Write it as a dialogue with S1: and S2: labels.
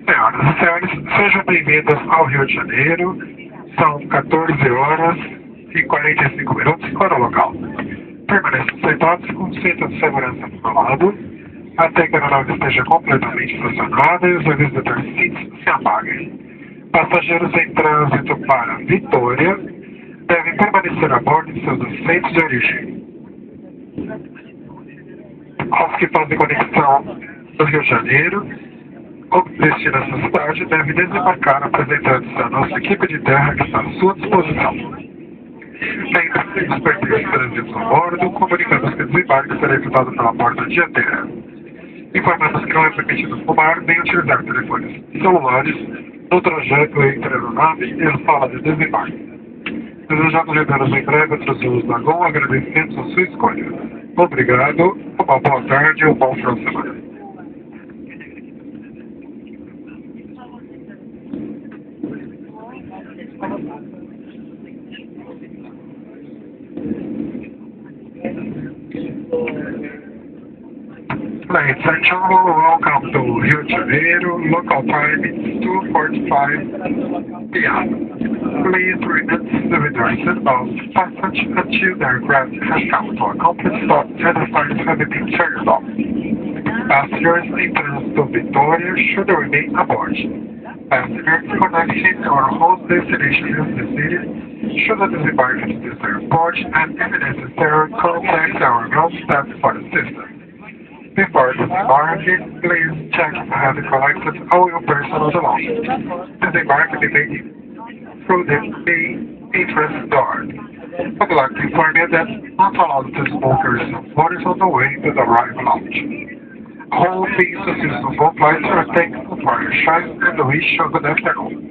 S1: Senhoras e senhores, sejam bem-vindos ao Rio de Janeiro. São 14 horas e 45 minutos para o local. Permaneçam sentados com o cinto de segurança do lado, até que a aeronave esteja completamente estacionada e os avisos de torcidos se apaguem. Passageiros em trânsito para Vitória devem permanecer a bordo de seus assentos de origem. Aos que fazem conexão do Rio de Janeiro ou destino a essa cidade devem desembarcar apresentando-se à nossa equipe de terra que está à sua disposição. Lembre-se dos pertences trazidos a bordo, comunicando que o desembarque será efetuado pela porta dianteira. Informamos que não é permitido fumar nem utilizar telefones celulares no trajeto entre a aeronave e a sala de desembarque. Desejamos lhe-los em breve entre os voos da Gol, agradecemos a sua escolha. Obrigado, uma boa tarde e um bom final de semana. Ladies and gentlemen, welcome to Rio de Janeiro. Local time is 2:45 p.m. Please remain with your seatbelt fastened until the aircraft has come to a complete stop and the signs have been turned off. Passengers in Trânsito Vitória should remain aboard. Passengers connecting or host destination in the city should disembark at this airport and if necessary contact our ground staff for assistance. Before disembarking, please check if you have collected all your personal belongings. Disembark will be made through the main entrance door. I would like to inform you that not allowed to smokers and voters on the way to the arrival lounge. All things assist of all flights are thankful for your shine and wish you a good afternoon.